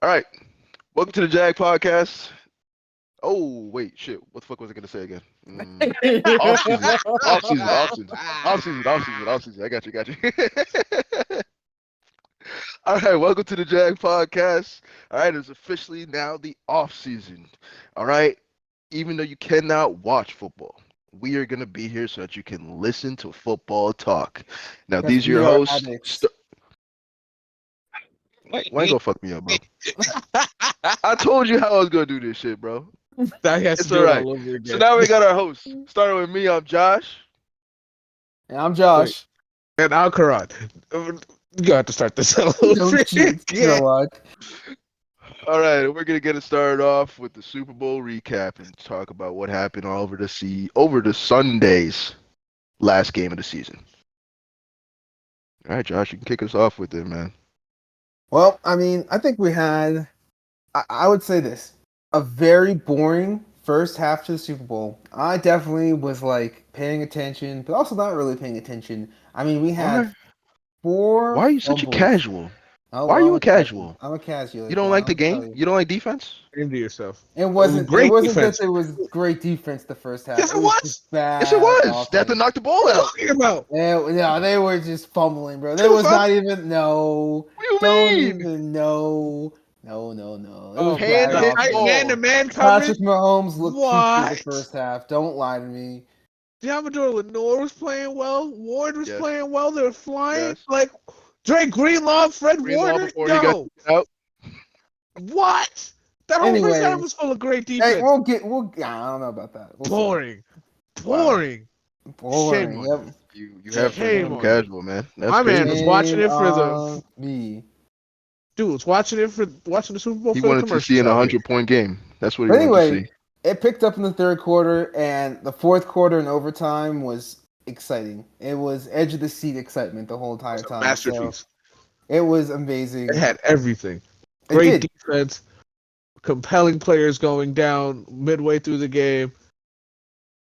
All right. Welcome to the Jag Podcast. Oh, wait, shit. What the fuck was I gonna say again? Off season. Off season. Off season. Off season. Off season. Off season. I got you. Got you. All right. Welcome to the Jag Podcast. All right. It's officially now the off season. All right. Even though you cannot watch football, we are gonna be here so that you can listen to football talk. Now, Because these are we your are hosts. addicts. Why you gonna fuck me up, bro? I told you how I was gonna do this shit, bro. Now he has It's to all do it right. all over again. So now we got our hosts. Starting with me, I'm Josh. And I'm Josh. And Al Karan. You have to start this all over Don't you again. what? All right, we're gonna get it started off with the Super Bowl recap and talk about what happened over the Sunday's last game of the season. All right, Josh, you can kick us off with it, man. Well, I mean, I think we had, I would say this, a very boring first half to the Super Bowl. I definitely was like paying attention, but also not really paying attention. I mean, we had Why? four. Why are you such a fumbles. casual? Oh, Why are well, you a casual? I'm a casual. You don't like the game? You don't like defense? Into yourself. It wasn't. Great It wasn't defense. that there was great defense the first half. Yes, it was. Just bad. Yes, it was. offense. They had to knock the ball What are you out. talking about? Yeah, they were just fumbling, bro. There was not even no. What do you Don't mean? even no. It was Hand bad hit offense. ball. Man-to-man Patrick coverage. Mahomes looked cute What? the first half. Don't lie to me. Diamador Lenore was playing well. Ward was Yes. playing well. They were flying. Yes. Like Drake Greenlaw, Fred Greenlaw Warner. before he got out. What? That whole Anyway. first half was full of great defense. Hey, I don't know about that. We'll see. Boring. Boring. Boring. Shame on Yep. You have to Shame be on casual, man. That's My man crazy. was watching it for the on me. dude. Was watching the Super Bowl He for the wanted to commercials. see an out here. 100-point game. That's what he But wanted to anyway, see. it picked up in the third quarter, and the fourth quarter and overtime was exciting. It was edge of the seat excitement the whole entire It was a time. masterpiece. So it was amazing. It had everything. It Great did. defense, compelling players going down midway through the game.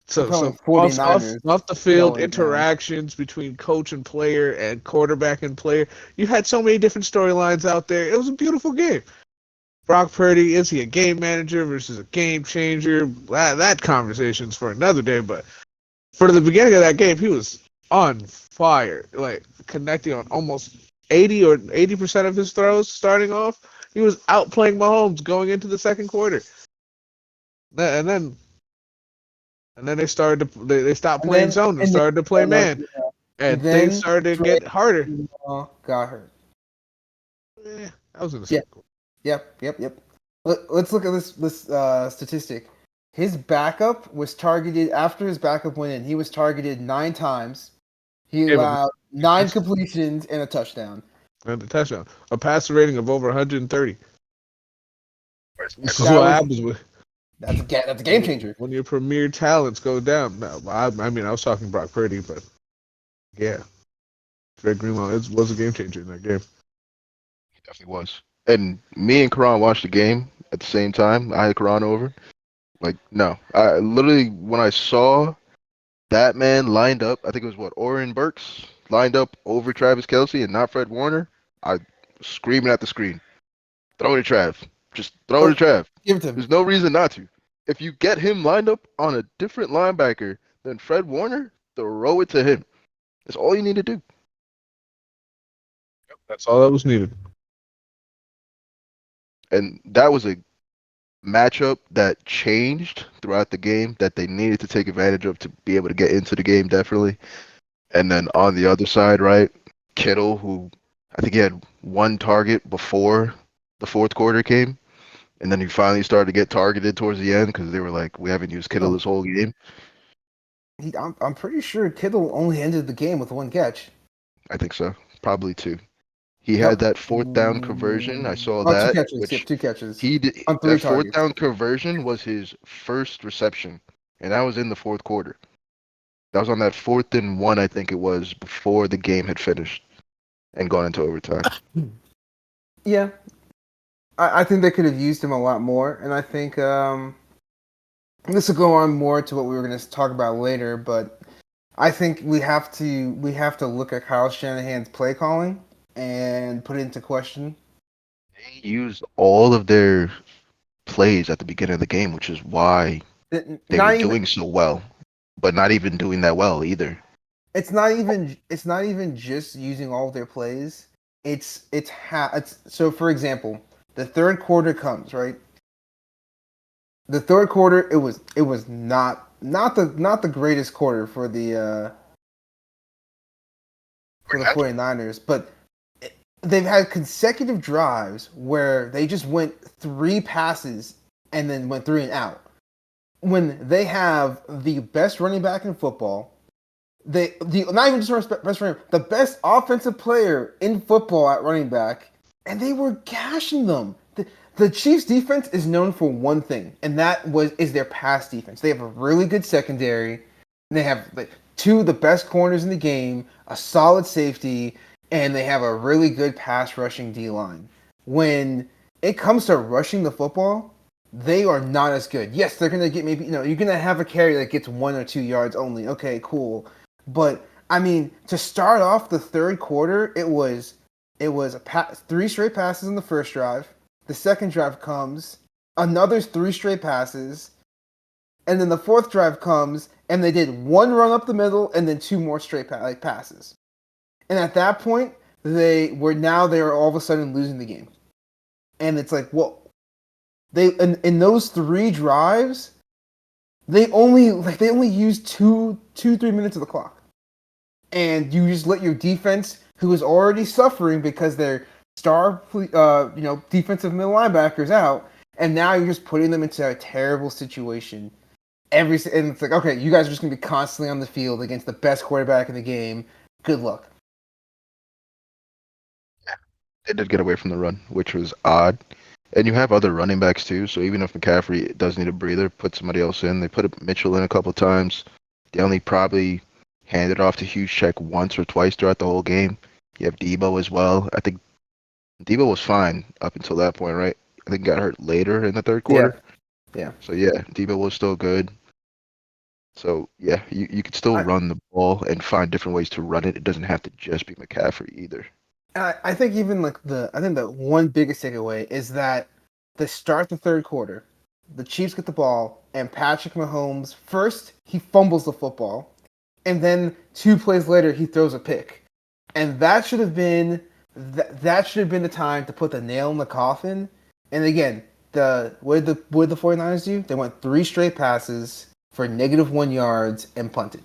So Compelling off 49ers the field going down. interactions between coach and player and quarterback and player. You had so many different storylines out there. It was a beautiful game. Brock Purdy, is he a game manager versus a game changer? That conversation's for another day. But for the beginning of that game, he was on fire, like connecting on almost 80% of his throws starting off. He was outplaying Mahomes going into the second quarter. And then they started to they stopped playing zone and started to play man. And then things started to get harder. Got hurt. That was in the second quarter. Yep. Let's look at this statistic. His backup was targeted after his backup went in. He was targeted 9 times. He allowed 9 completions and a touchdown. And a touchdown. A passer rating of over 130. This is what happens with That's a game changer. when your premier talents go down. No, I mean, I was talking Brock Purdy, but yeah, Greg Greenlaw was a game changer in that game. He definitely was. And me and Karan watched the game at the same time. I had Karan over. Like, no. I literally, when I saw that man lined up, I think it was Oren Burks lined up over Travis Kelce and not Fred Warner, I was screaming at the screen. Throw it to Trav. Just throw it to Trav. Give it to him. There's no reason not to. If you get him lined up on a different linebacker than Fred Warner, throw it to him. That's all you need to do. That's all that was needed. And that was a matchup that changed throughout the game that they needed to take advantage of to be able to get into the game, definitely. And then on the other side, right, Kittle, who I think he had 1 target before the fourth quarter came, and then he finally started to get targeted towards the end because they were like, we haven't used Kittle this whole game. I'm pretty sure Kittle only ended the game with 1 catch. I think so. Probably 2. He had that 4th down conversion. I saw that. 2 catches. Yep, 2 catches. He did, on 3 that 4th targets. down conversion was his first reception, and that was in the fourth quarter. That was on that 4th and 1, I think it was, before the game had finished and gone into overtime. Yeah. I think they could have used him a lot more, and I think this will go on more to what we were going to talk about later, but I think we have to look at Kyle Shanahan's play calling and put it into question. They used all of their plays at the beginning of the game, which is why they were Not even. doing so well, but not even doing that well either. It's not even. It's not even just using all of their plays. It's so. For example, the third quarter comes right. The third quarter, it was not the greatest quarter for the 49ers, but they've had consecutive drives where they just went three passes and then went three and out. When they have the best running back in football, not even just best running, the best offensive player in football at running back, and they were gashing them. The Chiefs defense is known for one thing, and is their pass defense. They have a really good secondary. And they have like two of the best corners in the game, a solid safety, and they have a really good pass rushing D line. When it comes to rushing the football, they are not as good. Yes, they're gonna get maybe you're gonna have a carry that gets 1 or 2 yards only. Okay, cool. But I mean, to start off the third quarter, it was three straight passes in the first drive. The second drive comes, another three straight passes, and then the fourth drive comes, and they did one run up the middle, and then two more straight passes. And at that point, they were all of a sudden losing the game. And it's like, well, they in those three drives, they only used 3 minutes of the clock, and you just let your defense, who is already suffering because their star defensive middle linebackers out, and now you're just putting them into a terrible situation. And it's like, okay, you guys are just gonna be constantly on the field against the best quarterback in the game. Good luck. They did get away from the run, which was odd. And you have other running backs too, so even if McCaffrey does need a breather, put somebody else in. They put Mitchell in a couple times. They only probably handed off to Juszczyk once or twice throughout the whole game. You have Debo as well. I think Debo was fine up until that point, right? I think he got hurt later in the third quarter. Yeah. So yeah, Debo was still good. So yeah, you could still run the ball and find different ways to run it. It doesn't have to just be McCaffrey either. I think even I think the one biggest takeaway is that to start the third quarter, the Chiefs get the ball, and Patrick Mahomes first he fumbles the football, and then 2 plays later he throws a pick, and that should have been the time to put the nail in the coffin. And again, what did the 49ers do? They went three straight passes for -1 yards and punted.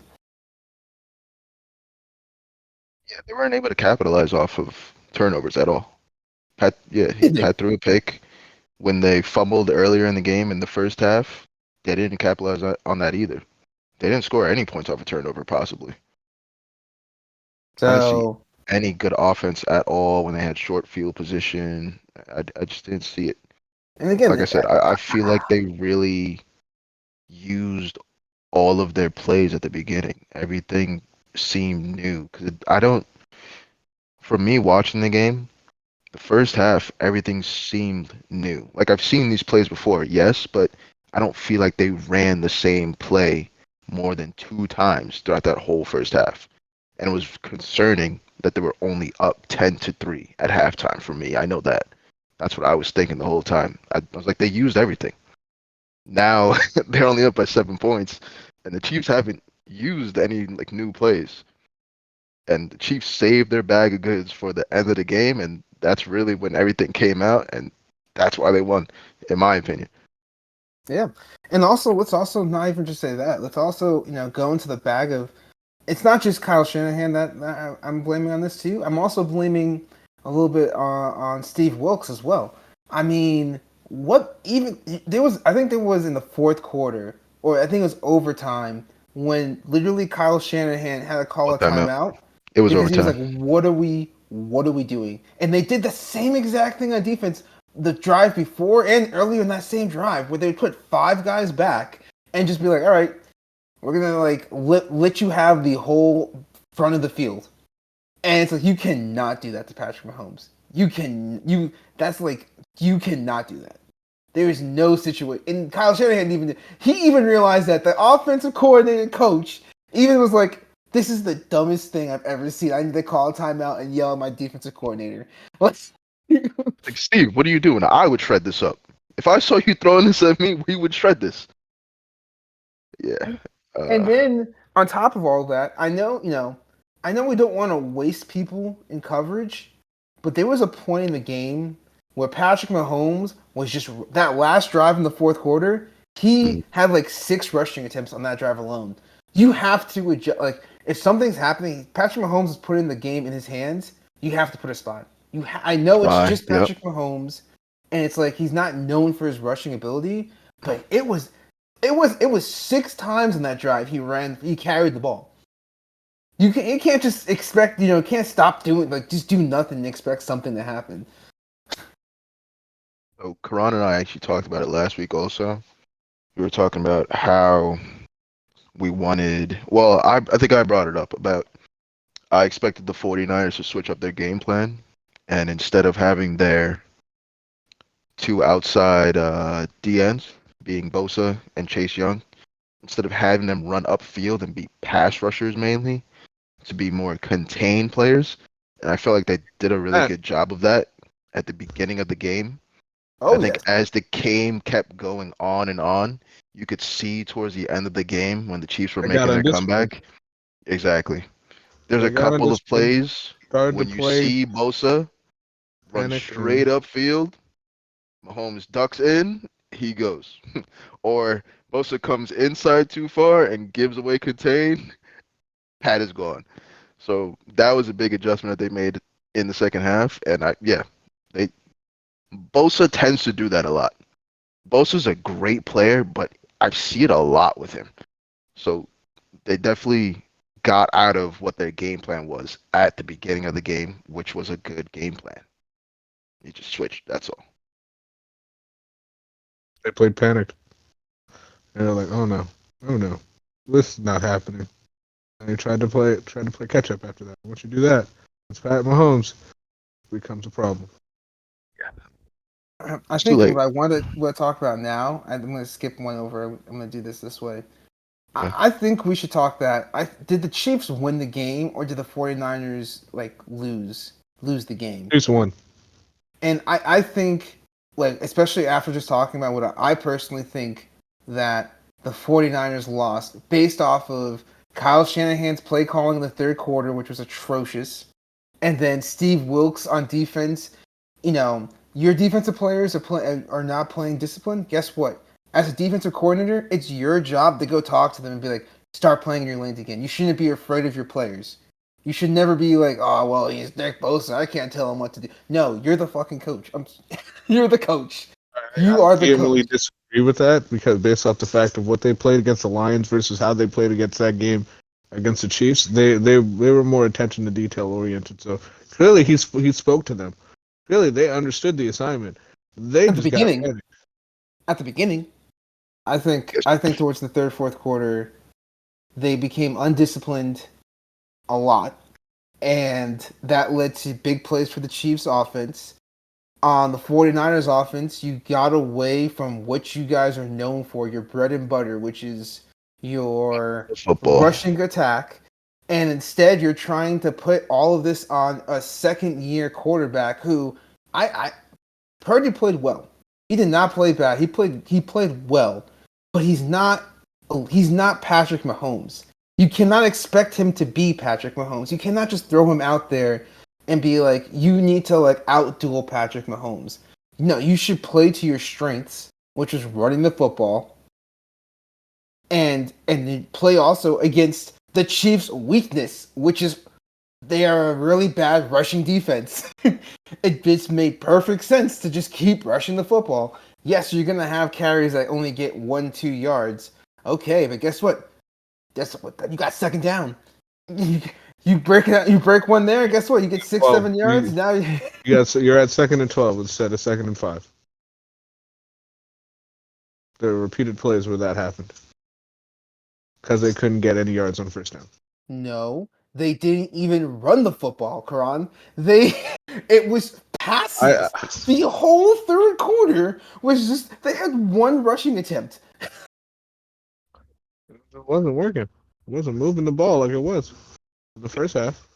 Yeah, they weren't able to capitalize off of turnovers at all. Pat threw a pick when they fumbled earlier in the game in the first half. They didn't capitalize on that either. They didn't score any points off a turnover, possibly. I didn't see any good offense at all when they had short field position. I just didn't see it. And again, like I said, I feel like they really used all of their plays at the beginning. Everything seemed new because for me watching the game, the first half everything seemed new. Like I've seen these plays before, yes, but I don't feel like they ran the same play more than 2 times throughout that whole first half. And it was concerning that they were only up 10-3 at halftime for me. I know that. That's what I was thinking the whole time. I was like, they used everything. Now they're only up by 7 points, and the Chiefs haven't used any new plays. And the Chiefs saved their bag of goods for the end of the game, and that's really when everything came out, and that's why they won, in my opinion. Yeah, and also let's also not even just say that. Let's also go into the bag of. It's not just Kyle Shanahan that I'm blaming on this too. I'm also blaming a little bit on Steve Wilks as well. I mean, I think there was in the fourth quarter, or I think it was overtime, when literally Kyle Shanahan had to call a timeout. It was overtime. He was like, what are we doing? And they did the same exact thing on defense the drive before and earlier in that same drive, where they would put 5 guys back and just be like, all right, we're gonna let you have the whole front of the field. And it's like, you cannot do that to Patrick Mahomes. You cannot do that. There is no situation. And Kyle Shanahan even realized that the offensive coordinator coach even was like, this is the dumbest thing I've ever seen. I need to call a timeout and yell at my defensive coordinator. Like, Steve, what are you doing? I would shred this up. If I saw you throwing this at me, we would shred this. Yeah. And then on top of all that, I know we don't want to waste people in coverage, but there was a point in the game where Patrick Mahomes was just that last drive in the fourth quarter. He had like 6 rushing attempts on that drive alone. You have to adjust. Like if something's happening, Patrick Mahomes is putting the game in his hands. You have to put a spot. I know it's just Patrick Mahomes, and it's like he's not known for his rushing ability, but it was 6 times in that drive he carried the ball. You can't just expect, can't stop doing, like, just do nothing and expect something to happen. So Karan and I actually talked about it last week also. We were talking about how we wanted, well, I think I brought it up about I expected the 49ers to switch up their game plan, and instead of having their 2 outside DNs, being Bosa and Chase Young, instead of having them run upfield and be pass rushers mainly, to be more contained players. And I felt like they did a really good job of that at the beginning of the game. I think as the game kept going on and on, you could see towards the end of the game when the Chiefs were making their comeback. Exactly. There's a couple of plays when you see Bosa run straight upfield, Mahomes ducks in, he goes. Or Bosa comes inside too far and gives away contain, Pat is gone. So that was a big adjustment that they made in the second half. And Bosa tends to do that a lot. Bosa's a great player, but I see it a lot with him. So they definitely got out of what their game plan was at the beginning of the game, which was a good game plan. They just switched, that's all. They played panicked. And they're like, oh no, this is not happening. And they tried to play catch up after that. Once you do that, it's Pat Mahomes becomes a problem. I think what I want to talk about now, I'm going to skip one over. I'm going to do this way. Yeah. I think we should talk that. Did the Chiefs win the game, or did the 49ers like lose the game? Chiefs won. And I think, like, especially after just talking about what I personally think that the 49ers lost based off of Kyle Shanahan's play calling in the third quarter, which was atrocious, and then Steve Wilks on defense. Your defensive players are not playing discipline. Guess what? As a defensive coordinator, it's your job to go talk to them and be like, start playing in your lanes again. You shouldn't be afraid of your players. You should never be like, oh, well, he's Nick Bosa. I can't tell him what to do. No, you're the fucking coach. You're the coach. You are the coach. I really disagree with that because based off the fact of what they played against the Lions versus how they played against that game against the Chiefs, they were more attention to detail oriented. So clearly he spoke to them. Really, they understood the assignment. At the beginning, I think towards the third, fourth quarter, they became undisciplined a lot, and that led to big plays for the Chiefs offense. On the 49ers offense, you got away from what you guys are known for, your bread and butter, which is your rushing attack. And instead, you're trying to put all of this on a second-year quarterback who Purdy played well. He did not play bad. He played well, but he's not Patrick Mahomes. You cannot expect him to be Patrick Mahomes. You cannot just throw him out there and be like, you need to like out-duel Patrick Mahomes. No, you should play to your strengths, which is running the football, and play also against the Chiefs' weakness, which is they are a really bad rushing defense. It just made perfect sense to just keep rushing the football. Yes, you're going to have carries that only get 1-2 yards. Okay, but guess what? You got second down. You break it out, you break one there, guess what? You get 6-7 yards. Now you're at 2nd and 12 instead of 2nd and 5. There were repeated plays where that happened. Because they couldn't get any yards on first down. No, they didn't even run the football, Karan. It was passes. The whole third quarter was just, they had one rushing attempt. It wasn't working. It wasn't moving the ball like it was in the first half.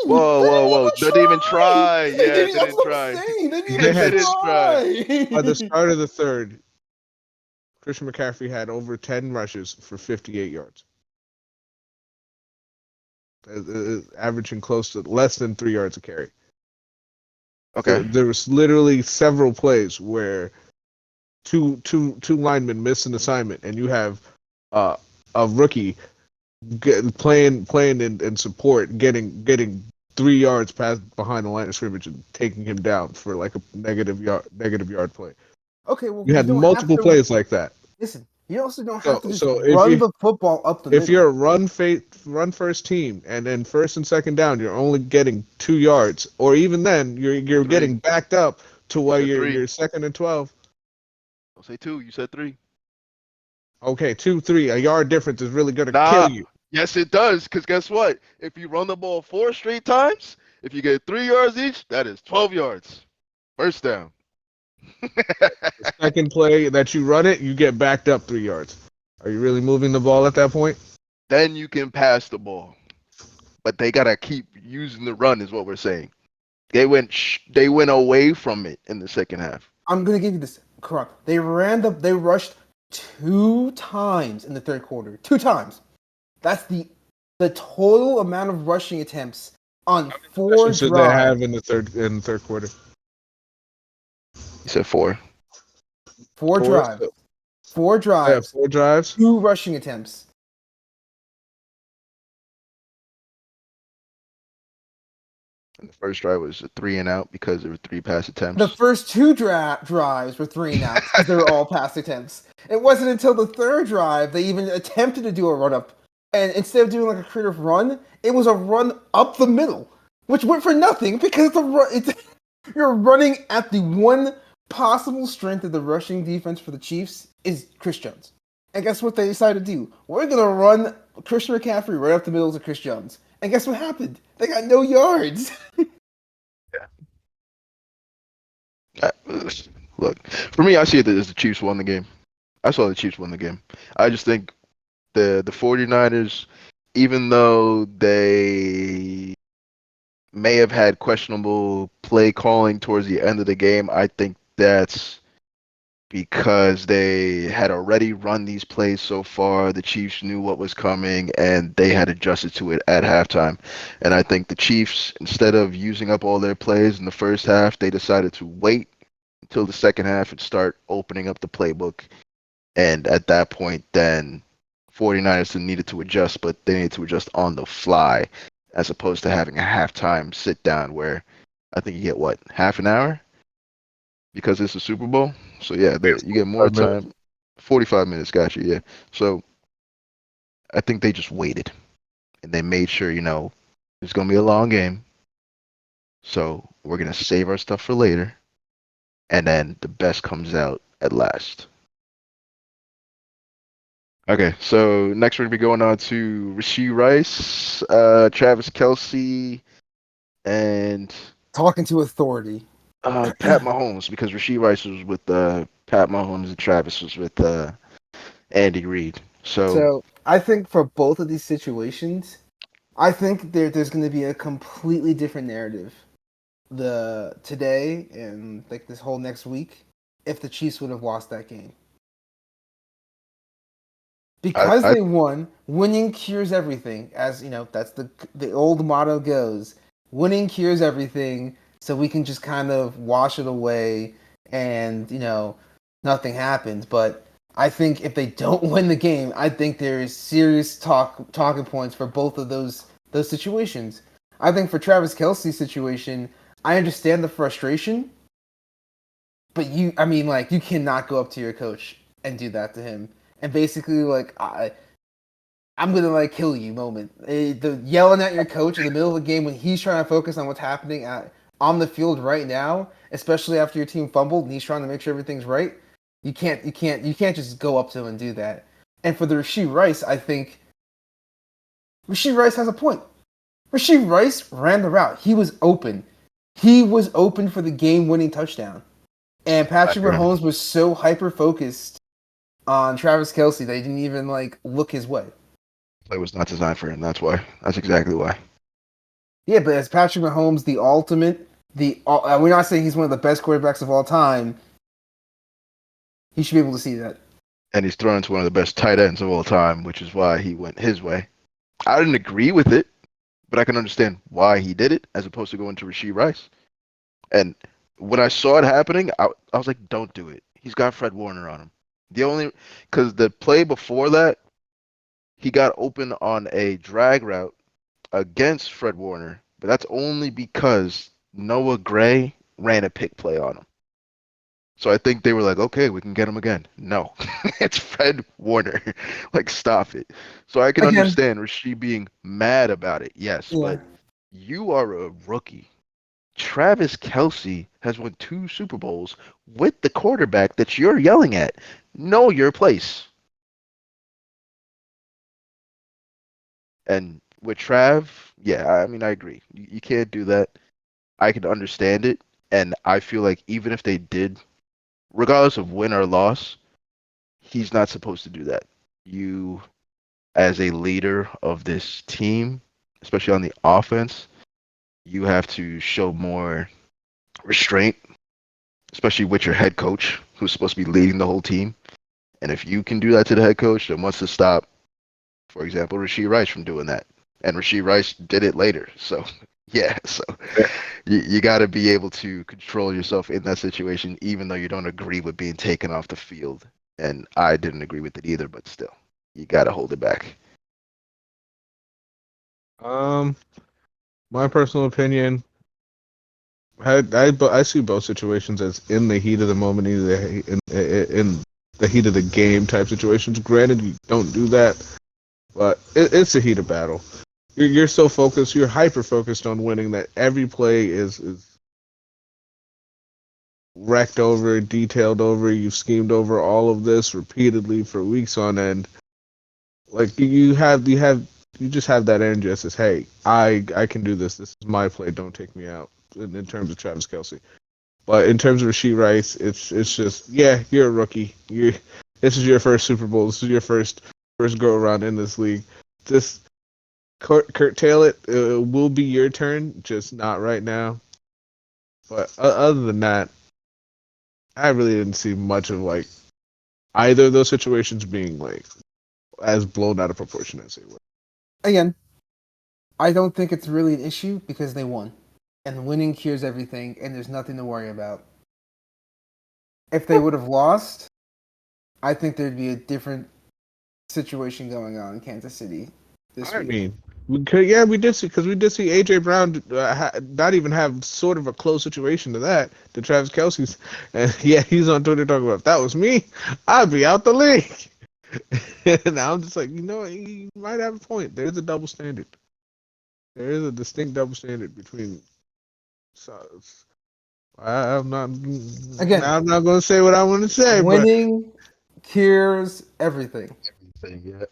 Whoa. Didn't even try. Yeah, That's didn't what I'm try. saying. They They didn't had- even try. By the start of the third, Christian McCaffrey had over 10 rushes for 58 yards. Averaging close to less than 3 yards a carry. Okay. There was literally several plays where two linemen miss an assignment, and you have a rookie playing in support, getting 3 yards past behind the line of scrimmage and taking him down for like a negative yard play. Okay, well, You had don't have multiple to- plays like that. Listen, you also don't have to just So run the football up the middle. If you're a run first team, and then first and second down, you're only getting 2 yards, or even then, you're getting backed up to where you're second and 12. Don't say 2. You said 3. Okay, 2, 3. A yard difference is really gonna Nah. kill you. Yes, it does. Because guess what? If you run the ball 4 straight times, if you get 3 yards each, that is 12 yards. First down. The second play that you run it, you get backed up 3 yards. Are you really moving the ball at that point? Then you can pass the ball. But they gotta keep using the run, is what we're saying. They went away from it in the second half. I'm gonna give you this correct. They rushed 2 times in the third quarter. 2 times. That's the total amount of rushing attempts on 4 Should drives. they have in the third quarter? You said 4. 4 drives. 4 drives. 4 drives. 2 rushing attempts. And the first drive was a 3 and out because there were 3 pass attempts. The first 2 drives were 3 and out because they were all pass attempts. It wasn't until the third drive they even attempted to do a run up, and instead of doing like a creative run, it was a run up the middle, which went for nothing because you're running at the one possible strength of the rushing defense for the Chiefs is Chris Jones. And guess what they decided to do? We're gonna run Christian McCaffrey right up the middle to Chris Jones. And guess what happened? They got no yards. Look, for me, I see it as the Chiefs won the game. I saw the Chiefs won the game. I just think the 49ers, even though they may have had questionable play calling towards the end of the game, I think that's because they had already run these plays so far. The Chiefs knew what was coming, and they had adjusted to it at halftime. And I think the Chiefs, instead of using up all their plays in the first half, they decided to wait until the second half and start opening up the playbook. And at that point, then 49ers needed to adjust, but they needed to adjust on the fly, as opposed to having a halftime sit down where I think you get, what, half an hour? Because it's a Super Bowl? So, yeah, you get more time. 45 minutes, gotcha, yeah. So, I think they just waited. And they made sure, it's going to be a long game. So, we're going to save our stuff for later. And then the best comes out at last. Okay, so next we're going to be going on to Rashee Rice, Travis Kelce, and... Talking to authority. Pat Mahomes, because Rashee Rice was with Pat Mahomes and Travis was with Andy Reid. So I think for both of these situations, I think there's going to be a completely different narrative today and like this whole next week if the Chiefs would have lost that game. Because they won, winning cures everything. As that's the old motto goes. Winning cures everything. So we can just kind of wash it away and, nothing happens. But I think if they don't win the game, I think there is serious talking points for both of those situations. I think for Travis Kelce's situation, I understand the frustration. But you cannot go up to your coach and do that to him. And basically, I'm going to, kill you moment. The yelling at your coach in the middle of the game when he's trying to focus on what's happening on the field right now, especially after your team fumbled and he's trying to make sure everything's right. You can't just go up to him and do that. And for the Rashee Rice, I think Rashee Rice has a point. Rashee Rice ran the route. He was open. He was open for the game-winning touchdown. And Patrick Mahomes was so hyper-focused on Travis Kelce that he didn't even look his way. Play was not designed for him. That's why. That's exactly why. Yeah, but as Patrick Mahomes, the ultimate, we're not saying he's one of the best quarterbacks of all time. He should be able to see that. And he's thrown into one of the best tight ends of all time, which is why he went his way. I didn't agree with it, but I can understand why he did it, as opposed to going to Rashee Rice. And when I saw it happening, I was like, don't do it. He's got Fred Warner on him. Because the play before that, he got open on a drag route against Fred Warner, but that's only because Noah Gray ran a pick play on him. So I think they were like, okay, we can get him again. No, it's Fred Warner. Like, stop it. So I can understand Rashee being mad about it, yes, but you are a rookie. Travis Kelce has won 2 Super Bowls with the quarterback that you're yelling at. Know your place. And with Trav, yeah, I mean, I agree. You can't do that. I can understand it. And I feel like even if they did, regardless of win or loss, he's not supposed to do that. You, as a leader of this team, especially on the offense, you have to show more restraint, especially with your head coach, who's supposed to be leading the whole team. And if you can do that to the head coach, then what's to stop, for example, Rashee Rice from doing that? And Rashee Rice did it later. So, yeah. So you got to be able to control yourself in that situation, even though you don't agree with being taken off the field. And I didn't agree with it either, but still, you got to hold it back. My personal opinion, I see both situations as in the heat of the moment, either in the heat of the game type situations. Granted, you don't do that, but it's a heated battle. You're so focused, you're hyper focused on winning that every play is wrecked over, detailed over. You've schemed over all of this repeatedly for weeks on end. Like you just have that energy that says, "Hey, I can do this. This is my play. Don't take me out." In terms of Travis Kelce, but in terms of Rashee Rice, it's just you're a rookie. This is your first Super Bowl. This is your first go around in this league. Just curtail it. It will be your turn, just not right now. But other than that, I really didn't see much of like either of those situations being like as blown out of proportion as they were. Again, I don't think it's really an issue because they won. And winning cures everything, and there's nothing to worry about. If they would have lost, I think there'd be a different situation going on in Kansas City this week. Mean, we did see AJ Brown not even have sort of a close situation to that, to Travis Kelce's, and he's on Twitter talking about if that was me, I'd be out the league. And I'm just like, he might have a point. There's a double standard. There is a distinct double standard between. So I'm not going to say what I want to say. Winning cures everything. Yeah,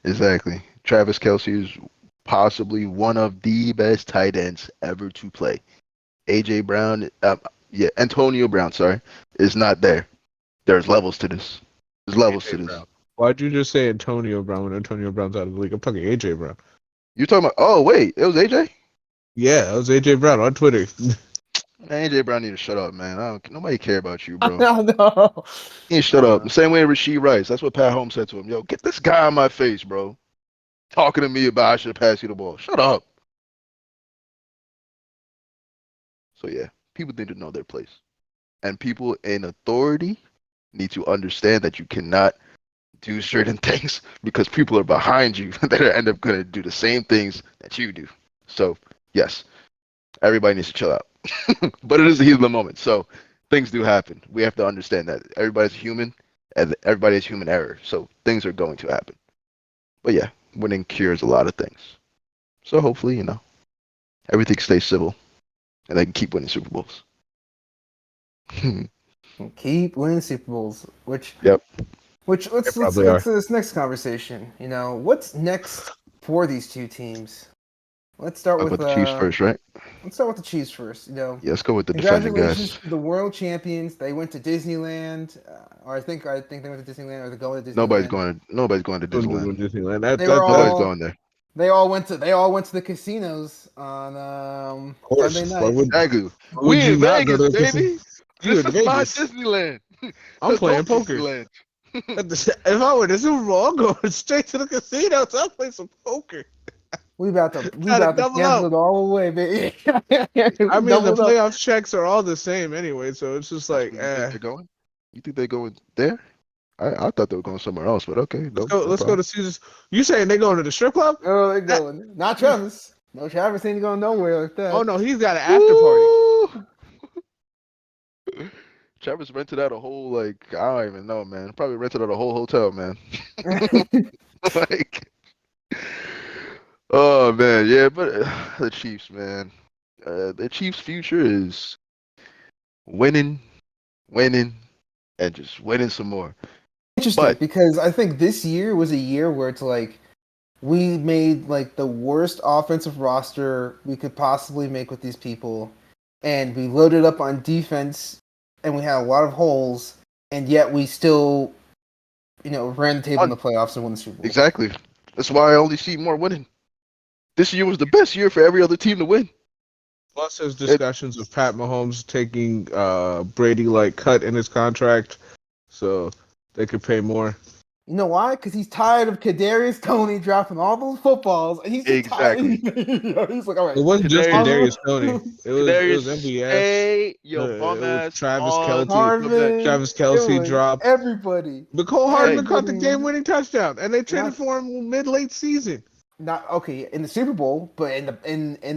exactly. Travis Kelce is possibly one of the best tight ends ever to play. AJ Brown, Antonio Brown, is not there. There's levels to this. There's levels to this. Brown. Why'd you just say Antonio Brown when Antonio Brown's out of the league? I'm talking AJ Brown. You're talking about? Oh wait, it was AJ. Yeah, it was AJ Brown on Twitter. Man, AJ Brown need to shut up, man. Nobody care about you, bro. No. He need to shut up. The same way Rashee Rice. That's what Pat Holmes said to him. Yo, get this guy on my face, bro. Talking to me about I should have passed you the ball. Shut up. So yeah, people need to know their place. And people in authority need to understand that you cannot do certain things because people are behind you that end up going to do the same things that you do. So yes, everybody needs to chill out. But it is the heat of the moment. So things do happen. We have to understand that everybody's human and everybody has human error. So things are going to happen. But yeah, winning cures a lot of things. So hopefully, everything stays civil and they can keep winning Super Bowls. Keep winning Super Bowls, let's to this next conversation. What's next for these two teams? Let's start with the Chiefs first, right? Let's start with the Chiefs first. Yeah, let's go with the defending guys. Congratulations to the world champions. They went to Disneyland, or I think they went to Disneyland, or they're going to Disneyland. Nobody's going to Disneyland. Disneyland. Nobody's going there. They all went to the casinos on Sunday night. Exactly. would We you in not go Vegas, to a casino? baby. You This in is not Vegas? Disneyland. I'm playing Adult poker. Disneyland. If I win the Super Bowl, I'm going straight to the casinos. I'll play some poker. We about to double cancel up. it all the way, baby. I mean, the Double up. playoff checks are all the same anyway, so it's just like, You think they're going? You think they're going there? I thought they were going somewhere else, but okay. let's go to Caesars. You saying they going to the strip club? Oh, they're going. Not Travis. No, Travis ain't going nowhere like that. Oh no, he's got an after party. Travis rented out a whole I don't even know, man. Probably rented out a whole hotel, man. Oh man, yeah, but the Chiefs, man. The Chiefs' future is winning, and just winning some more. Interesting, because I think this year was a year where it's like we made the worst offensive roster we could possibly make with these people, and we loaded up on defense, and we had a lot of holes, and yet we still, ran the table in the playoffs and won the Super Bowl. Exactly. That's why I only see more winning. This year was the best year for every other team to win. Plus, there's discussions of Pat Mahomes taking Brady cut in his contract, so they could pay more. You know why? Because he's tired of Kadarius Toney dropping all those footballs, and he's Exactly. tired. He's like, all right. It wasn't just Kadarius Toney. It was MBS. Hey, yo, bum ass. Travis Kelce. Harvin, Travis Kelce dropped. Everybody. Nicole Hardman caught the game-winning touchdown, and they traded for him mid-late season. Not okay in the Super Bowl, but in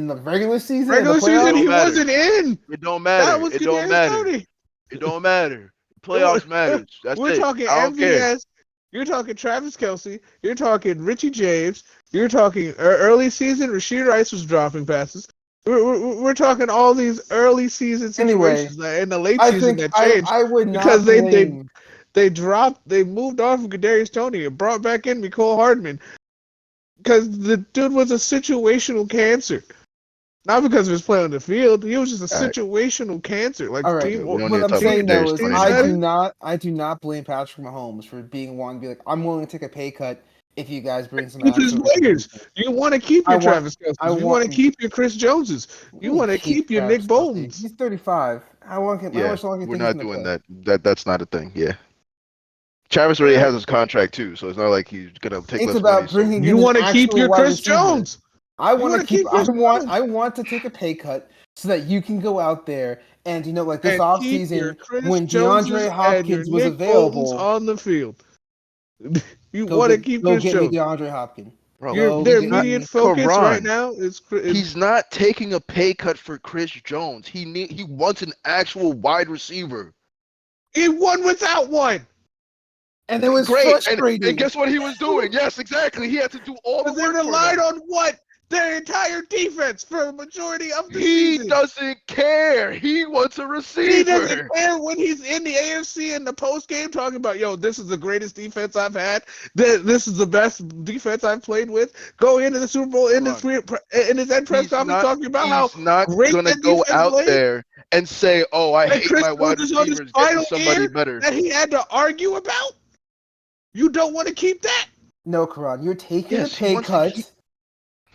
the regular season. Regular season, he wasn't in. It don't matter. That was It don't matter. Tony. It don't matter. Playoffs matters. That's We're it. talking I don't care. MVS. You're talking Travis Kelce. You're talking Richie James. You're talking early season. Rashee Rice was dropping passes. We're talking all these early season situations in the late season that changed. I would not because blame. they moved on from Kadarius Toney and brought back in Nicole Hardman because the dude was a situational cancer. Not because of his play on the field, he was just a situational cancer. All right, what I'm saying though is I do not blame Patrick Mahomes for being one to be like, I'm willing to take a pay cut if you guys bring some players. You want to keep your Travis Kelce. You want to keep your Chris Joneses. You want to keep your Nick Boltons. He's 35. How much longer we're not doing that. That's not a thing. Yeah. Travis already has his contract too, so it's not like he's gonna take. It's about bringing. You want to keep your Chris Jones. I want to keep. I want to take a pay cut so that you can go out there and this offseason when DeAndre Hopkins was available on the field. You want to keep Chris Jones. DeAndre Hopkins. Bro, their immediate focus right now is. He's not taking a pay cut for Chris Jones. He wants an actual wide receiver. He won without one. And it was great. frustrating. And guess what he was doing? Yes, exactly. He had to do all the work. They relied on what? Their entire defense for a majority of the season. He doesn't care. He wants a receiver. He doesn't care when he's in the AFC in the post game talking about, this is the greatest defense I've had. This is the best defense I've played with. Go into the Super Bowl in his end press conference talking about how not going to go out there and say, "Oh, I hate my wide receivers. Get somebody better." That he had to argue about. You don't want to keep that? No, Karan. You're taking a pay cut.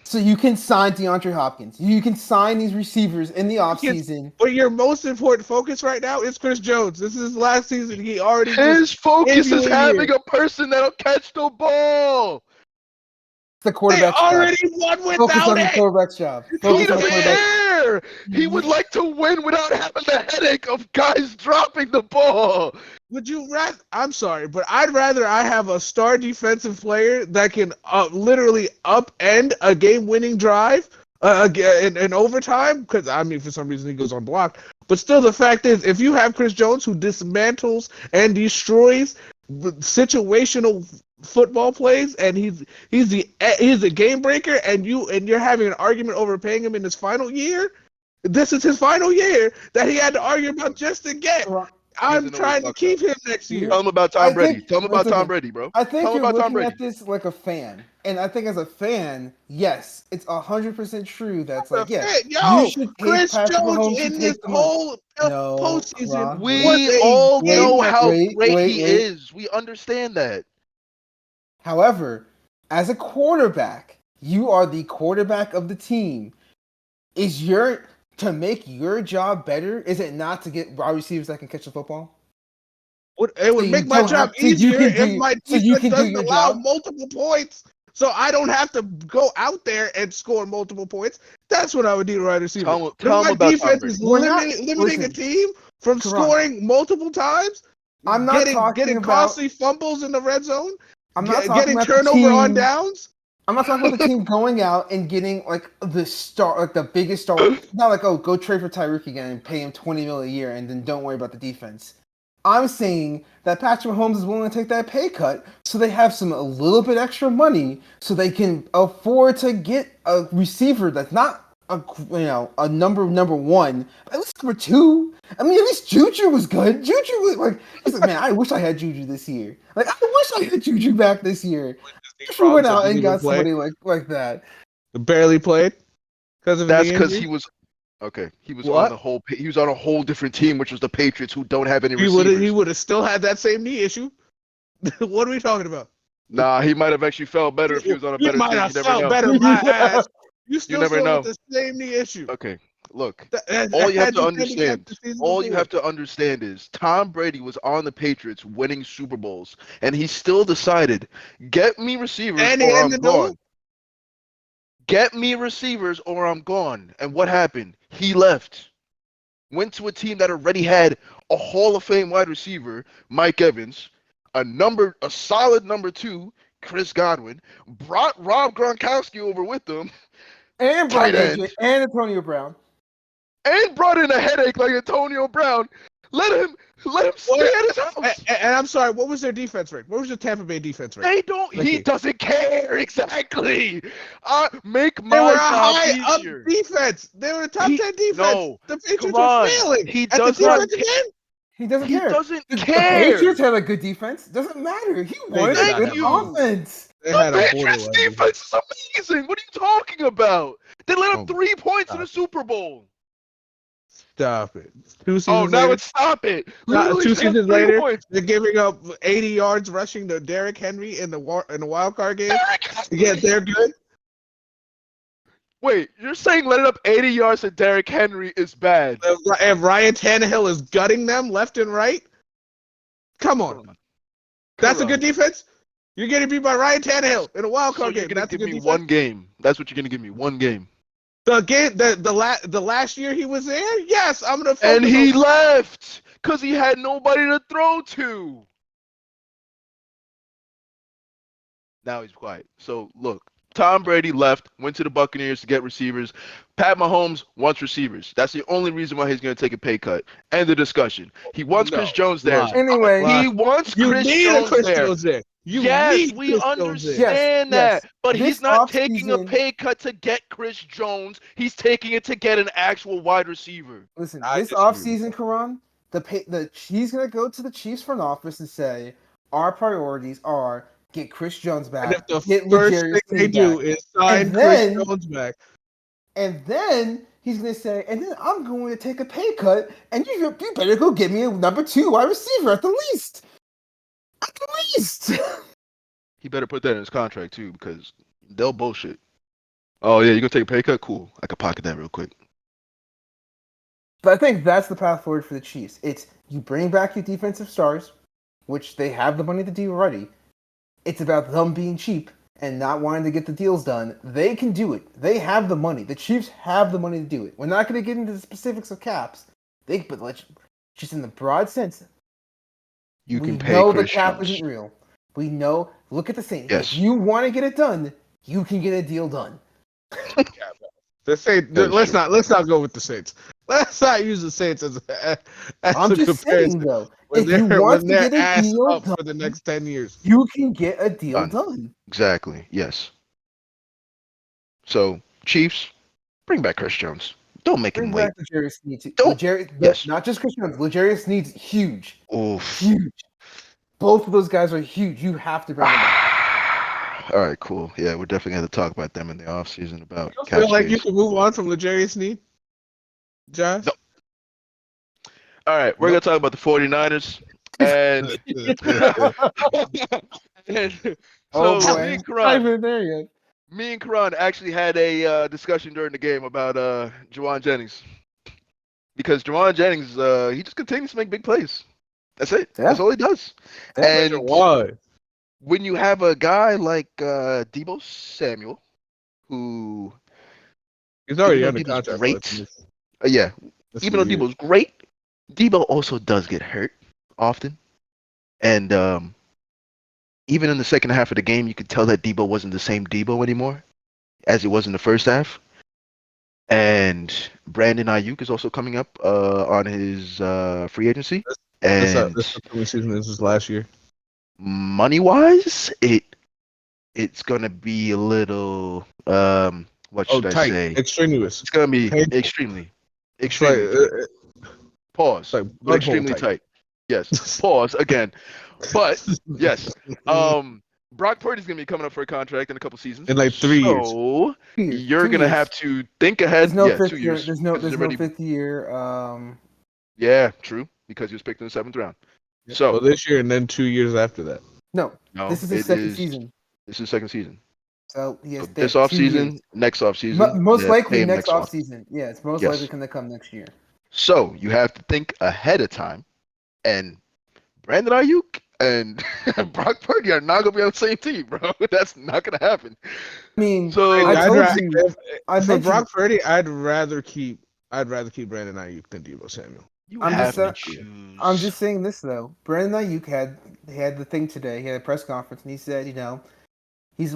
So you can sign DeAndre Hopkins. You can sign these receivers in the offseason. But your most important focus right now is Chris Jones. This is his last season. His focus is having a person that'll catch the ball. The quarterback. They already won without Focus on the quarterback's job. He doesn't care. He would like to win without having the headache of guys dropping the ball. Would you rather? I'm sorry, but I'd rather I have a star defensive player that can literally upend a game-winning drive in overtime. Because for some reason he goes unblocked. But still, the fact is, if you have Chris Jones who dismantles and destroys situational football plays, and he's a game breaker, and you're having an argument over paying him in his final year. This is his final year that he had to argue about just to get. I'm trying to keep him next year. Tell him about Tom Brady. Tell him about Tom Brady, bro. I think you're looking at this like a fan. And I think as a fan, yes, it's 100% true. That's you should pay Chris Patrick Jones Mahomes in this whole postseason. We all know how great he is. We understand that. However, as a quarterback, You are the quarterback of the team. To make your job better, is it not to get wide receivers that can catch the football? It would make my job easier if my defense doesn't allow multiple points. So I don't have to go out there and score multiple points. That's what I would need a wide receiver. Tell my about defense is limiting a team from scoring multiple times. I'm not getting costly fumbles in the red zone. I'm not getting turnover on downs. I'm not talking about the team going out and getting like the star, like the biggest star. Not like, oh, go trade for Tyreek again and pay him $20 million a year, and then don't worry about the defense. I'm saying that Patrick Mahomes is willing to take that pay cut so they have a little bit extra money so they can afford to get a receiver that's not a number one, but at least number two. I mean, at least Juju was good. Juju was he's like, man, I wish I had Juju this year. Like, I wish I had Juju back this year. If we went out and got somebody like that. Barely played that's because he was. Okay, he was on a whole different team, which was the Patriots, who don't have any receivers. He would have still had that same knee issue. What are we talking about? Nah, he might have actually felt better if he was on a better team. He might have felt better, my ass. You never know. With the same knee issue. Okay, look. All you have to understand is Tom Brady was on the Patriots winning Super Bowls, and he still decided, get me receivers or I'm gone. Get me receivers or I'm gone. And what happened? He left. Went to a team that already had a Hall of Fame wide receiver, Mike Evans, a solid number 2, Chris Godwin, brought Rob Gronkowski over with them. And brought and Antonio Brown. And brought in a headache like Antonio Brown. Let him stay at his house. And I'm sorry, what was their defense rate? What was the Tampa Bay defense rate? He doesn't care. Exactly. Make my job high easier. Up defense. They were a top 10 defense. No, the Patriots were failing. He doesn't care. He doesn't care. The Patriots had a good defense. Doesn't matter. He wanted a good offense. The Patriots defense is amazing. What are you talking about? They let up 3 points in the Super Bowl. Stop it. 2 seasons later. Stop it. 2 seasons later, they're giving up 80 yards rushing to Derrick Henry in the wild card game. Yeah, they're good. Wait, you're saying letting up 80 yards to Derrick Henry is bad? And Ryan Tannehill is gutting them left and right? Come on. That's a good defense? You're getting beat by Ryan Tannehill in a wild card game. That's a good defense? One game. That's what you're going to give me, one game. The last year he was there? Yes, I'm going to. And he left because he had nobody to throw to. Now he's quiet. So, look. Tom Brady left, went to the Buccaneers to get receivers. Pat Mahomes wants receivers. That's the only reason why he's going to take a pay cut. End of discussion. He wants Chris Jones there. Anyway, he wants Chris Jones there. Yes, we understand that. But he's not taking a pay cut to get Chris Jones. He's taking it to get an actual wide receiver. Listen, this offseason, Karan, he's going to go to the Chiefs front office and say, our priorities are get Chris Jones back. And if the first thing they do is sign Chris Jones back. And then he's going to say, and then I'm going to take a pay cut, and you better go get me a number 2 wide receiver at the least. At the least. He better put that in his contract, too, because they'll bullshit. Oh, yeah, you're going to take a pay cut? Cool. I can pocket that real quick. But I think that's the path forward for the Chiefs. It's you bring back your defensive stars, which they have the money to do already. It's about them being cheap and not wanting to get the deals done. They can do it. They have the money. The Chiefs have the money to do it. We're not going to get into the specifics of caps. But just in the broad sense, you can pay. We know Chris the cap Jones. isn't real. We know. Look at the Saints. Yes. If you want to get it done, you can get a deal done. The Saints. Let's not go with the Saints. Let's not use the Saints as I'm a just saying, though. If you want to get a deal done for the next 10 years, you can get a deal done. Exactly. Yes. So, Chiefs, bring back Chris Jones. Don't make him wait. L'Jarius Sneed. Yes. Not just Chris Jones. L'Jarius Sneed's huge. Oof. Huge. Both of those guys are huge. You have to bring them back. All right, cool. Yeah, we're definitely going to talk about them in the offseason about I feel like you can move on from L'Jarius Sneed, Josh? No. All right, we're going to talk about the 49ers. And, oh, boy. Not even there yet. Me and Karan actually had a discussion during the game about Juwan Jennings because Juwan Jennings he just continues to make big plays. That's it. Yeah. That's all he does. Yeah. And Why? when you have a guy like Deebo Samuel, who He's already even though under Deebo's contract. great, yeah, This even though year. Deebo's great, Deebo also does get hurt often, and even in the second half of the game, you could tell that Deebo wasn't the same Deebo anymore as he was in the first half. And Brandon Ayuk is also coming up on his free agency. This And upcoming season. This is last year. money wise, it's gonna be a little what should I tight, say? extraneous. It's gonna be Painful. extremely It's like, tight. Pause. like But blood hole extremely tight. tight. Yes. Pause again. But yes. Brock Purdy's gonna be coming up for a contract in a couple seasons. In like 3 years. So you're 2 gonna years. have to think ahead. There's no Yeah, 5th 2 year. years. There's no. because There's he's no already 5th year. Yeah, true. Because he was picked in the 7th round. So Well, this year and then 2 years after that. No. no, This is his it second is- season. This is second season. So he has So this 2 off season, years. next off season, Most likely pay him next off off. season. Yeah, it's most Yes. likely going to come next year. So you have to think ahead of time, and Brandon Ayuk and Brock Purdy are not gonna be on the same team, bro. That's not gonna happen. I mean, So I told you. I For mentioned. Brock Purdy, I'd rather keep Brandon Ayuk than Deebo Samuel. you I'm have just to sa- choose. I'm just saying this though. Brandon Ayuk had the thing today. He had a press conference and he said, he's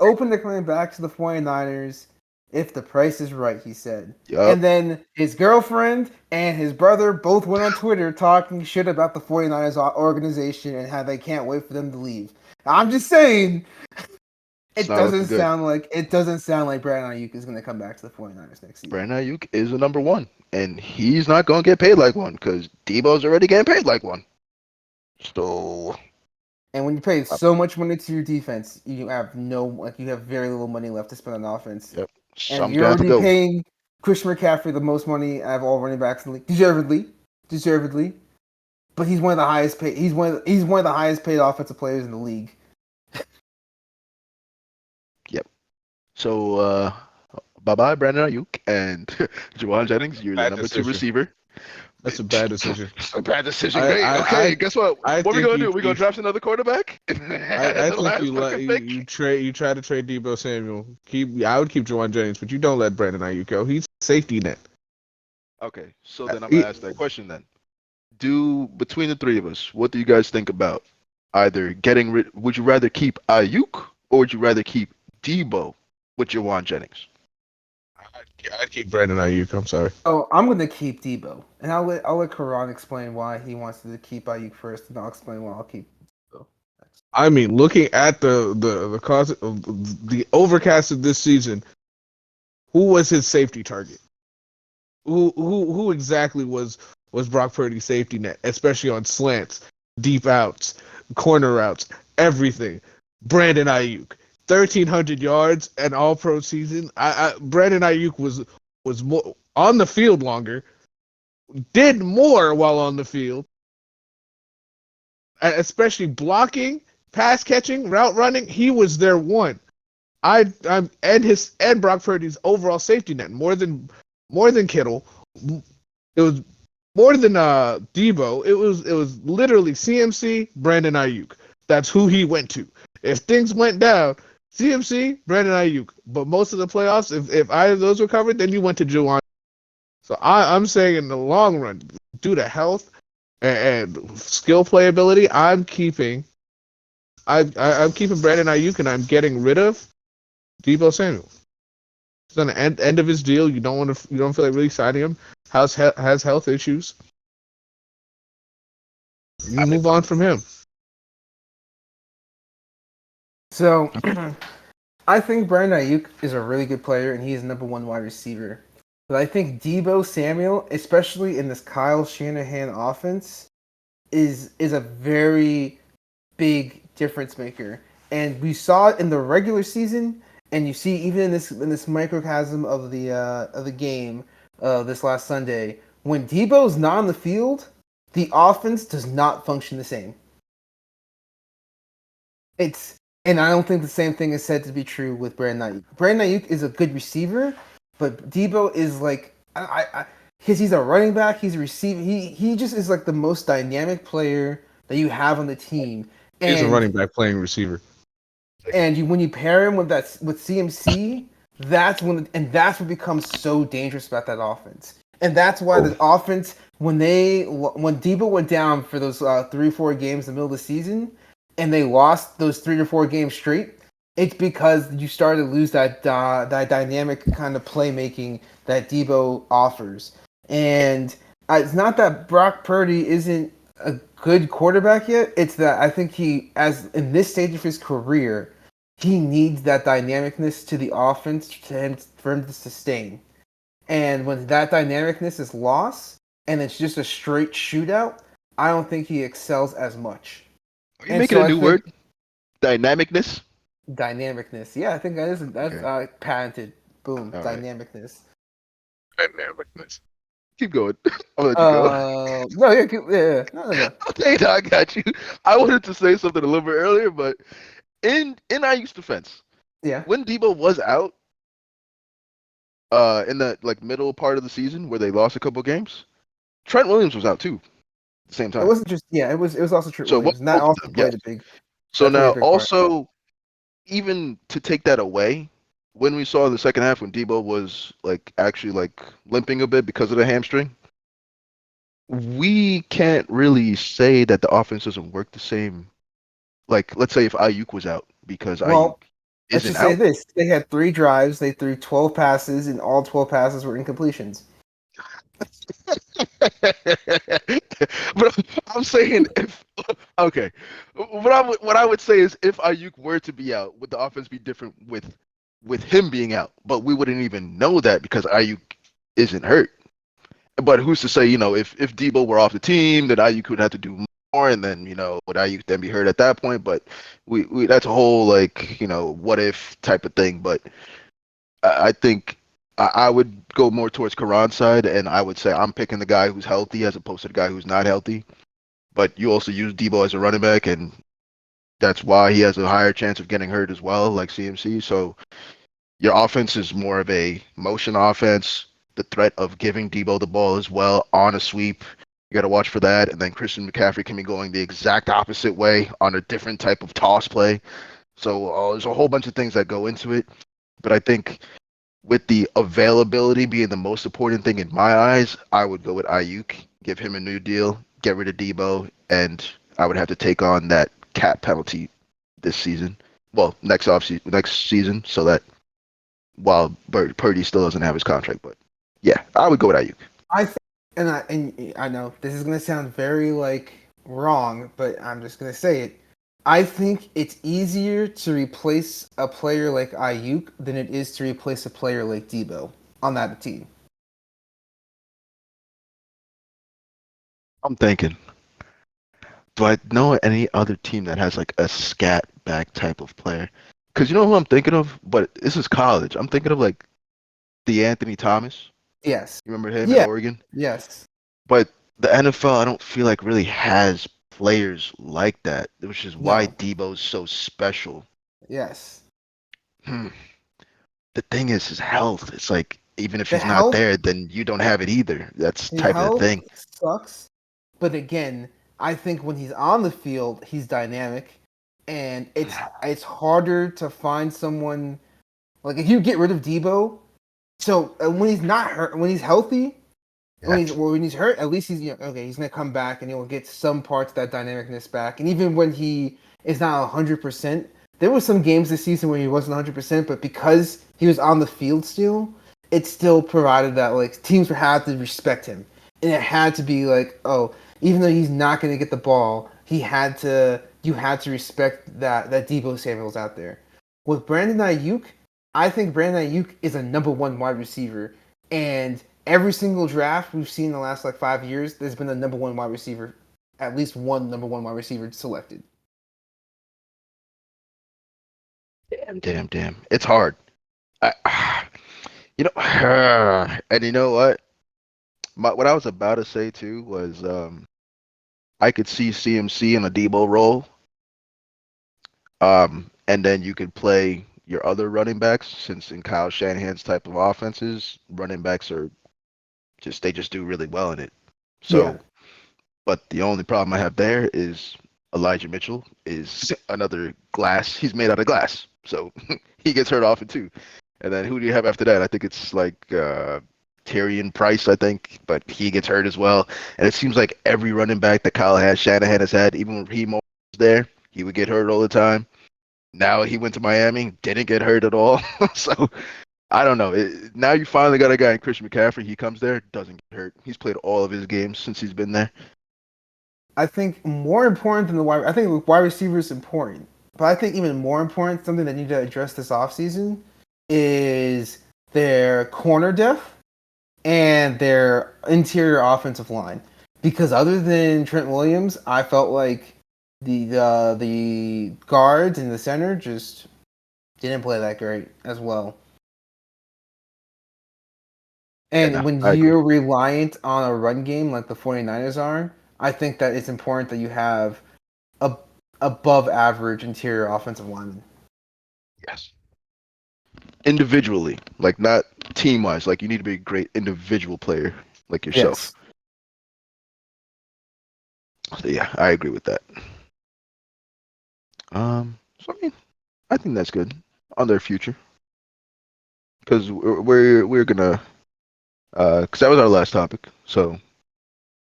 open to coming back to the 49ers if the price is right, he said. Yup. And then his girlfriend and his brother both went on Twitter talking shit about the 49ers organization and how they can't wait for them to leave. I'm just saying It's it not doesn't looking good. sound like Brandon Ayuk is going to come back to the 49ers next season. Brandon Ayuk is the number one, and he's not gonna get paid like one because Debo's already getting paid like one. So And when you pay so much money to your defense, you have very little money left to spend on offense. yep, And some's you're gonna have to already go. paying Christian McCaffrey the most money out of all running backs in the league, deservedly. But he's one of the highest paid. He's one of the highest paid offensive players in the league. So bye bye Brandon Ayuk and Juwan Jennings. You're the Bad number decision. 2 receiver. That's a bad decision. A bad decision. I- Great. I- Okay, I- guess what? I What we think gonna do? you- We gonna you- draft another quarterback? I think you try to trade Deebo Samuel. I would keep Juwan Jennings, but you don't let Brandon Ayuk go. He's a safety net. Okay, so then I'm gonna ask that question then. Between the three of us, what do you guys think about either getting rid? Would you rather keep Ayuk or would you rather keep Debo with Juwan Jennings? I'd keep Brandon Ayuk. I'm sorry. Oh, I'm gonna keep Debo, and I'll let Karan explain why he wants to keep Ayuk first, and I'll explain why I'll keep Debo. I mean, looking at the cause of the overcast of this season, who was his safety target? Who exactly was Brock Purdy's safety net, especially on slants, deep outs, corner routes, everything? Brandon Ayuk, 1,300 yards and All-Pro season. Brandon Ayuk was more on the field longer, did more while on the field, especially blocking, pass catching, route running. He was their one. And Brock Purdy's overall safety net more than Kittle. It was more than Debo. It was literally CMC, Brandon Ayuk. That's who he went to. If things went down, CMC, Brandon Ayuk. But most of the playoffs, if either of those were covered, then you went to Juwan. So I'm saying in the long run, due to health and skill playability, I'm keeping Brandon Ayuk and I'm getting rid of Deebo Samuel. He's on the end of his deal. You don't feel like really signing him. Has health issues. You move on from him. So, I think Brandon Ayuk is a really good player, and he's number one wide receiver. But I think Deebo Samuel, especially in this Kyle Shanahan offense, is a very big difference maker. And we saw it in the regular season, and you see even in this microcosm of the game this last Sunday, when Deebo's not on the field, the offense does not function the same. It's And I don't think the same thing is said to be true with Brandon Ayuk. Brandon Ayuk is a good receiver, but Debo is like because he's a running back, he's a receiver. He just is like the most dynamic player that you have on the team. He's a And running back playing receiver. when you pair him with CMC, that's what becomes so dangerous about that offense. And that's why the offense when Debo went down for those 3-4 games in the middle of the season, and they lost those 3 or 4 games straight, it's because you started to lose that dynamic kind of playmaking that Debo offers. And it's not that Brock Purdy isn't a good quarterback yet. It's that I think as in this stage of his career, he needs that dynamicness to the offense for him to sustain. And when that dynamicness is lost and it's just a straight shootout, I don't think he excels as much. Are you making a new word? Dynamicness? Dynamicness. Yeah, I think that's Okay. patented. Boom. All right. Dynamicness. Dynamicness. Keep going. I'll let you go. No, yeah. No. Okay, no, I got you. I wanted to say something a little bit earlier, but in Ayuk's defense, Yeah. when Debo was out, in the middle part of the season where they lost a couple games, Trent Williams was out too at the same time. It wasn't just it was also Trent Williams. And that also played a big. So now part. also, even to take that away, when we saw in the second half when Debo was actually limping a bit because of the hamstring, we can't really say that the offense doesn't work the same. Like, let's say if Ayuk was out because Ayuk let's isn't just say out. this: they had 3 drives, they threw 12 passes, and all 12 passes were incompletions. But I'm saying what I would say is if Ayuk were to be out, would the offense be different with him being out? But we wouldn't even know that because Ayuk isn't hurt. But who's to say, if Debo were off the team, then Ayuk would have to do more, and then, would Ayuk then be hurt at that point? But we that's a whole what if type of thing. But I think I would go more towards Karan's side, and I would say I'm picking the guy who's healthy as opposed to the guy who's not healthy. But you also use Debo as a running back, and that's why he has a higher chance of getting hurt as well, like CMC. So your offense is more of a motion offense. The threat of giving Debo the ball as well on a sweep, you got to watch for that. And then Christian McCaffrey can be going the exact opposite way on a different type of toss play. So there's a whole bunch of things that go into it. But I think with the availability being the most important thing in my eyes, I would go with Ayuk, give him a new deal, get rid of Debo, and I would have to take on that cap penalty this season. Well, next season, so that while Purdy still doesn't have his contract. But yeah, I would go with Ayuk. I think, and I know this is gonna sound very wrong, but I'm just gonna say it. I think it's easier to replace a player like Ayuk than it is to replace a player like Debo on that team. I'm thinking, do I know any other team that has a scat back type of player? Because you know who I'm thinking of? But this is college. I'm thinking of the Anthony Thomas. Yes. You remember him in Oregon? Yes. But the NFL, I don't feel like really has players like that, which is why Debo's so special. Yes. The thing is his health. It's even if he's not there, then you don't have it either. That's type of thing. Sucks. But again, I think when he's on the field, he's dynamic, and it's harder to find someone if you get rid of Debo. So when he's not hurt, when he's healthy, when he's hurt, at least he's he's gonna come back and he'll get some parts of that dynamicness back. And even when he is not 100%, there were some games this season where he wasn't 100%, but because he was on the field still, it still provided that teams had to respect him, and it had to be even though he's not gonna get the ball, you had to respect that Debo Samuel's out there. With Brandon Ayuk, I think Brandon Ayuk is a number 1 wide receiver, and every single draft we've seen in the last 5 years, there's been a number 1 wide receiver, at least one number 1 wide receiver selected. Damn. It's hard. And you know what? What I was about to say too was I could see CMC in a Debo role. And and then you could play your other running backs. Since in Kyle Shanahan's type of offenses, running backs are they just do really well in it. So, Yeah. but the only problem I have there is Elijah Mitchell is another glass. He's made out of glass, so he gets hurt often too. And then who do you have after that? I think it's like Tyrion Price, I think, but he gets hurt as well. And it seems like every running back that Shanahan has had, even when he was there, he would get hurt all the time. Now he went to Miami, didn't get hurt at all. So I don't know. Now you finally got a guy in Christian McCaffrey. He comes there, doesn't get hurt. He's played all of his games since he's been there. I think more important than I think wide receiver is important, but I think even more important, something that need to address this offseason is their corner depth and their interior offensive line. Because other than Trent Williams, I felt like the guards and the center just didn't play that great as well. And Yeah, when I agree. you're reliant on a run game like the 49ers are, I think that it's important that you have a above average interior offensive lineman. Yes. Individually, like not team wise. Like you need to be a great individual player, like yourself. So yeah, I agree with that. So I mean, I think that's good on their future because we're gonna because that was our last topic. So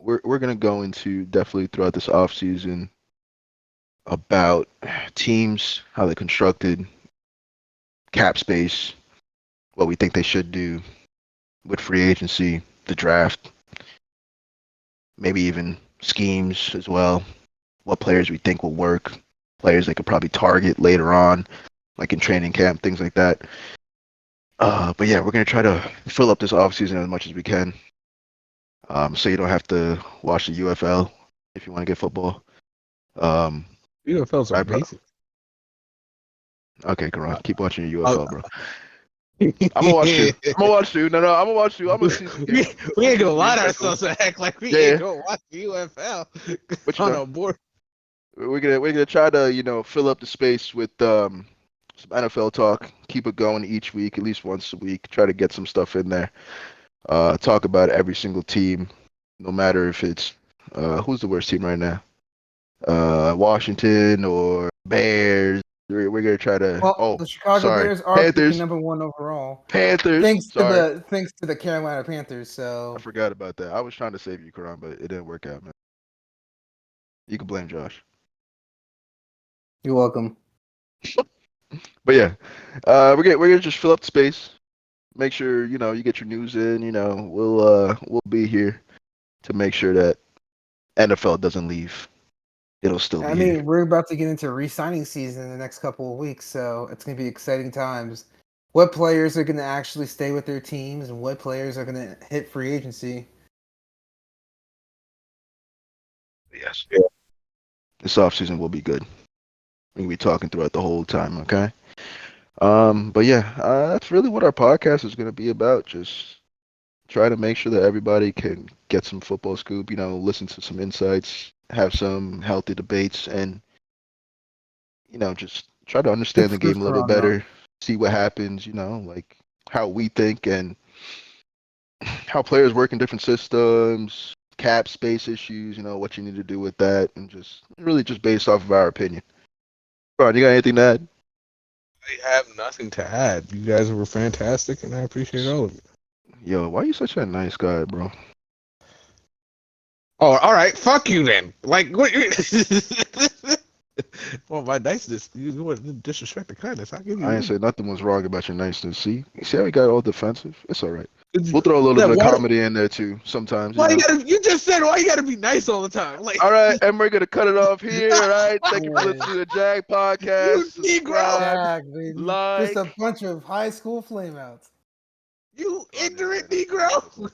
we're gonna go into definitely throughout this off season about teams, how they're constructed, cap space, what we think they should do with free agency, the draft, maybe even schemes as well. What players we think will work, players they could probably target later on, like in training camp, things like that. But yeah, we're gonna try to fill up this offseason as much as we can. So you don't have to watch the UFL if you want to get football. UFL's Right, bro? amazing. Okay, Karan, keep watching your UFL, bro. I'm I'm gonna watch you. I'm gonna watch you. No, I'm gonna watch you. I'm gonna see. We ain't gonna lie to ourselves and act like we ain't gonna watch the UFL. But you know, board. we're gonna try to fill up the space with some NFL talk. Keep it going each week, at least once a week. Try to get some stuff in there. Talk about every single team, no matter if it's who's the worst team right now, Washington or Bears. We're gonna try to. Well, the Chicago Bears are Panthers. picking #1 overall. Panthers. Thanks to the Carolina Panthers. So I forgot about that. I was trying to save you, Karan, but it didn't work out, man. You can blame Josh. You're welcome. But yeah, we're gonna just fill up the space. Make sure you get your news in. We'll be here to make sure that NFL doesn't leave. It'll still be here. We're about to get into re-signing season in the next couple of weeks, so it's going to be exciting times. What players are going to actually stay with their teams and what players are going to hit free agency? Yes. Yeah. This offseason will be good. We'll be talking throughout the whole time, okay? But yeah, that's really what our podcast is going to be about. Just try to make sure that everybody can get some football scoop, listen to some insights, have some healthy debates, and, just try to understand the game a little bit better, see what happens, like how we think and how players work in different systems, cap space issues, what you need to do with that, and just really just based off of our opinion. Ron, you got anything to add? I have nothing to add. You guys were fantastic, and I appreciate all of you. Yo, why are you such a nice guy, bro? Oh, all right. Fuck you then. Like, what? Well, my niceness, you wouldn't disrespect the kindness. I'll give you. I ain't say nothing was wrong about your niceness. See how he got all defensive? It's all right. You, we'll throw a little bit of comedy in there too sometimes. Why you just said why you gotta be nice all the time? Like, all right, and we're gonna cut it off here. All right, thank you for listening to the Jag Podcast. Subscribe, like, just a bunch of high school flameouts. You ignorant Negro.